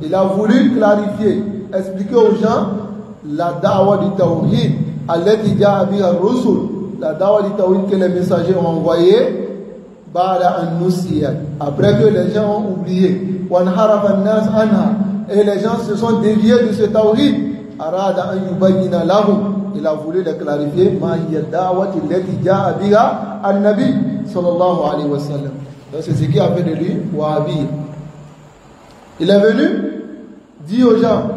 [SPEAKER 1] Il a voulu clarifier, expliquer aux gens la da'wa du tawhid, la da'wa du tawhid que les messagers ont envoyé après que les gens ont oublié, et les gens se sont déviés de ce tawhid. Il a voulu les clarifier. Donc c'est ce qui a fait de lui Wahhabi. Il est venu dire aux gens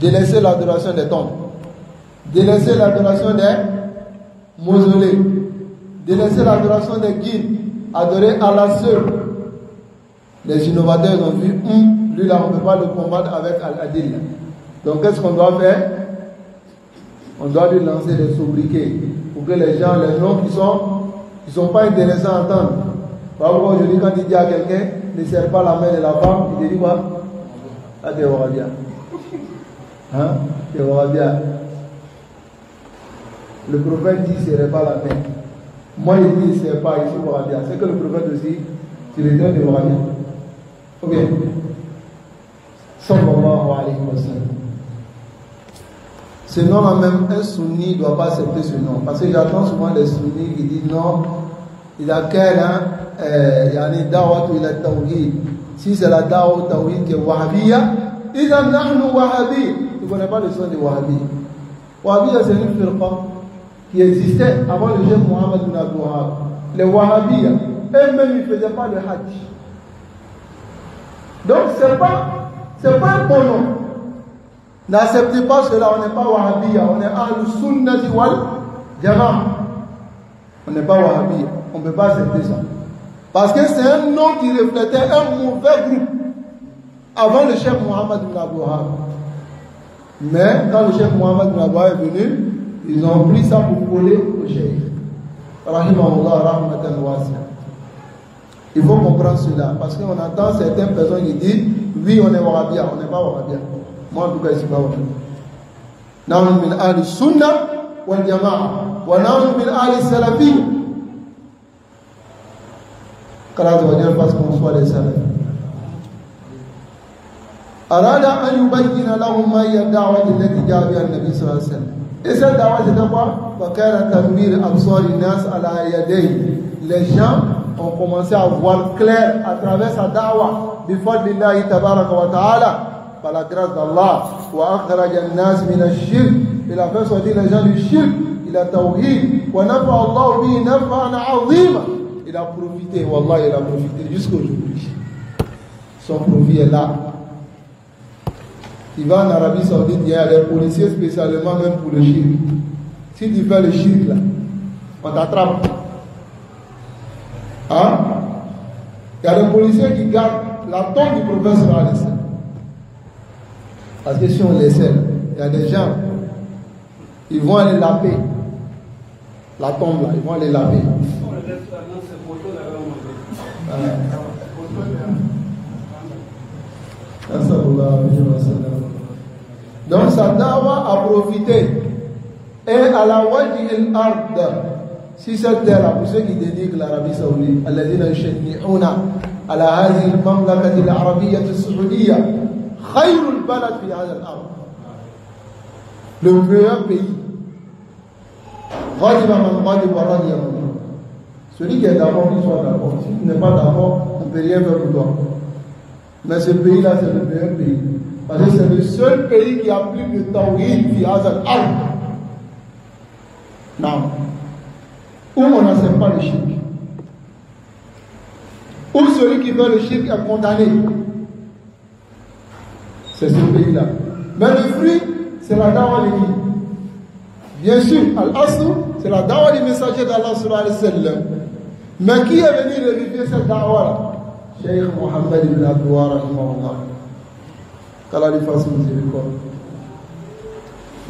[SPEAKER 1] de laisser l'adoration des tombes, de laisser l'adoration des mausolées, de laisser l'adoration des guides, adorer Allah seul. Les innovateurs ont vu, lui là on ne peut pas le combattre avec Al-Adil. Donc qu'est-ce qu'on doit faire? On doit lui lancer des sobriquets pour que les gens, les noms qui sont pas intéressants à entendre. Par exemple, aujourd'hui, quand il dit à quelqu'un, ne serre pas la main de la femme, il dit quoi? Ah, tu vas bien. Hein? Tu vas bien. Le prophète dit, ne serre pas la main. Moi, il dit, ne serre pas, il se voit bien. C'est que le prophète aussi, c'est le temps de voir bien. Ou bien, sallallahu alayhi wa sallam. Ce nom-là même, un sunni ne doit pas accepter ce nom. Parce que j'entends souvent des sunnis qui disent non, il a quel, il y a une da'wat ou il a tawhid. Si c'est la da'wat ou tawhid qui est wahhabiyya, ils en ont wahhabi. Tu ne connais pas le son de wahhabi. Wahhabiyya, c'est une firqa qui existait avant le chef Mohammed bin Abdul Wahhab. Les wahhabiyya, eux-mêmes, ils ne faisaient pas le hajj. Donc, ce n'est pas un bon nom. N'acceptez pas cela, on n'est pas wahhabiyya, on est ahlus sunnati wal jama'a. On n'est pas wahhabiyya, on ne peut pas accepter ça. Parce que c'est un nom qui reflétait un mauvais groupe avant le chef Mohammed bin Abdul Wahhab. Mais quand le chef Mohammed bin Abdul Wahhab est venu, ils ont pris ça pour coller au cheikh. Rahimahullah rahmatan wasi'a. Il faut comprendre cela, parce qu'on entend certaines personnes qui disent oui, on est wahhabiyya, on n'est pas wahhabiyya. Moi, en tout cas, je ne suis pas wahhabiyya. Nahnu min ahli sunnah wal jama'a wa nahnu min ahli salafiyya. qu'Allah fasse qu'on soit les salafs. أراد أن يبين لهم ما هي الدعوة التي جاء بها النبي صلى الله عليه وسلم. Et cette da'wah c'est quoi? وكان تنوير أبصار الناس على يديه. Les gens ont commencé à voir clair à travers sa da'wah بفضل الله تبارك وتعالى, par la grâce d'Allah. وأخرج الناس من الشرك. Il a fait sortir les gens du shirk إلى التوحيد ونفع الله به نفعا عظيما. Il a profité, wallah, il a profité jusqu'aujourd'hui. Son profit est là. Il va en Arabie Saoudite, il y a des policiers spécialement même pour le shirk. Si tu fais le shirk là, on t'attrape. Hein? Il y a des policiers qui gardent la tombe du prophète sallallahu alayhi wa sallam. Parce que si on laissait, il y a des gens, ils vont aller laver la tombe là, ils vont aller laver. Donc sa dawa a profité. Et à la wajhi al-ard, si cette terre, pour ceux qui dénigrent l'Arabie Saoudite, alladhina yushni'una ala hadhihi al-mamlakati al-arabiyyah as-saoudiyyah, khayrul balad fi hadha al-ard. Le meilleur pays. Ghadiba man ghadiba wa radiya man. Celui qui est d'accord, qu'il soit d'accord. Si tu n'es pas d'accord, on ne peut rien faire pour toi. Mais ce pays-là, c'est le meilleur pays. Parce que c'est le seul pays qui applique le tawhid fi hadha al-ard. Non. Où on n'accepte pas le shirk. Où celui qui fait le shirk est condamné. C'est ce pays-là. Mais le fruit, c'est la dawa de qui? Bien sûr, al-asl, c'est la dawa du messager d'Allah sallallahu alayhi wa sallam. Mais qui est venu vérifier cette dawa-là? Cheikh Mohammed ibn Abdul Wahhab rahimahullah. Qu'Allah lui fasse miséricorde.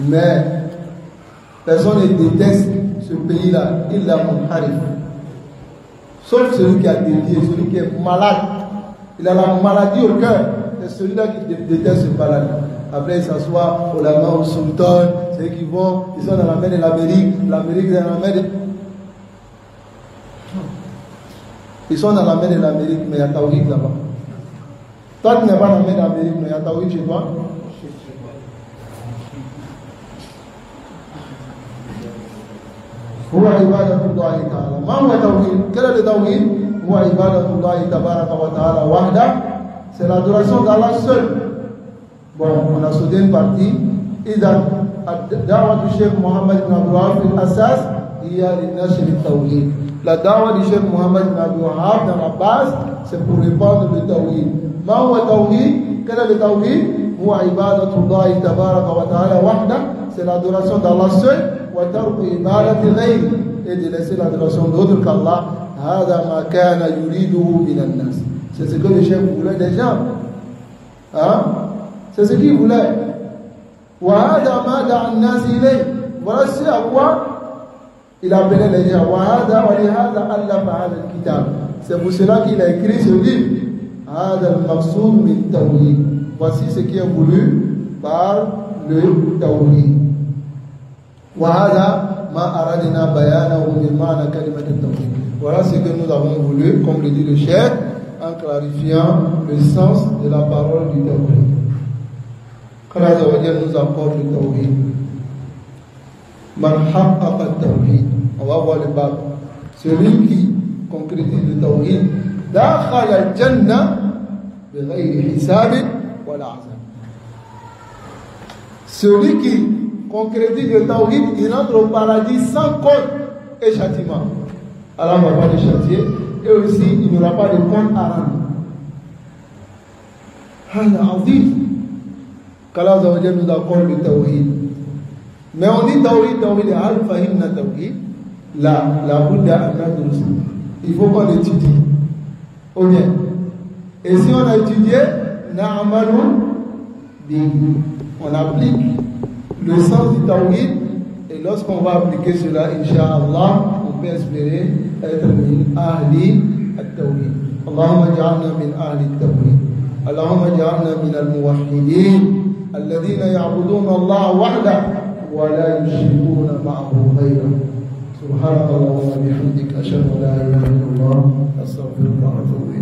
[SPEAKER 1] Mais personne ne déteste ce pays-là, il l'a munharif. Sauf celui qui a dévié, celui qui est malade. Il a la maladie au cœur. C'est celui-là qui déteste ce malade. Après, il s'assoit au lama, au sultan, ceux qui vont, ils sont dans la mer de l'Amérique, l'Amérique est dans la mer de... Ils sont dans la mer de l'Amérique, mais il y a Tawhid là-bas. Toi, tu n'es pas dans la mer de l'Amérique, mais il y a Tawhid chez toi. هو عبادة الله تعالى. ما هو التوحيد؟ quel est le tawhid? هو عبادة الله تبارك وتعالى وحده. C'est l'adoration d'Allah seul. Bon, on a sauté une partie. إذا الدعوة الشيخ محمد بن عبد الوهاب في الأساس هي لنشر التوحيد. La da'wah du Cheikh Mohammed bin Abdul Wahhab dans la base, c'est pour répandre le tawhid. ما هو التوحيد? quel est le tawhid? هو عبادة الله تبارك وتعالى وحده. C'est l'adoration d'Allah seul. وترك عبادة غيره. Et de laisser l'adoration d'autre qu'Allah. هذا ما كان يريده من الناس. C'est ce que le Cheikh voulait des gens. Hein? C'est ce qu'il voulait. وهذا ما دعا الناس إليه. Voilà ce à quoi il appelait les gens. وهذا ولهذا ألف هذا الكتاب. C'est pour cela qu'il a écrit ce livre. هذا المقصود من التوحيد. Voici ce qui est voulu par le tawhid. وهذا ما أردنا بيانه من معنى كلمة التوحيد. Voilà ce que nous avons voulu, comme le dit le Cheikh, en clarifiant le sens de la parole du Tawhid. qu'Allah Azza wa Jalla nous apporte le Tawhid. Man haqqa al-Tawhid. On va voir le bab. Celui qui concrétise le Tawhid, dakhala al-Jannah bighayri hisabin wala azab. Celui qui concrétise le Tawhid, il entre au paradis sans compte et châtiment. Allah ne va pas le châtier et aussi il n'y aura pas de compte à rendre. Hada azim. qu'Allah Azza wa Jalla nous accorde le Tawhid. Mais on dit Tawhid, Tawhid, al-fahimna Tawhid. La Bouddha an-nadrus. Il faut qu'on étudie. Ou bien. Et si on a étudié, na'amalu bihi. On applique le sens du Tawhid. Et lorsqu'on va appliquer cela, Inch'Allah, on peut espérer être min ahli al-Tawhid. Allahumma ja'alna min ahli al-Tawhid. Allahumma ja'alna min al-muwahhidin. الذين يعبدون الله وحده ولا يشركون معه غيره. سبحانك اللهم وبحمدك أشهد أن لا إله إلا الله أستغفرك وأتوب إليك.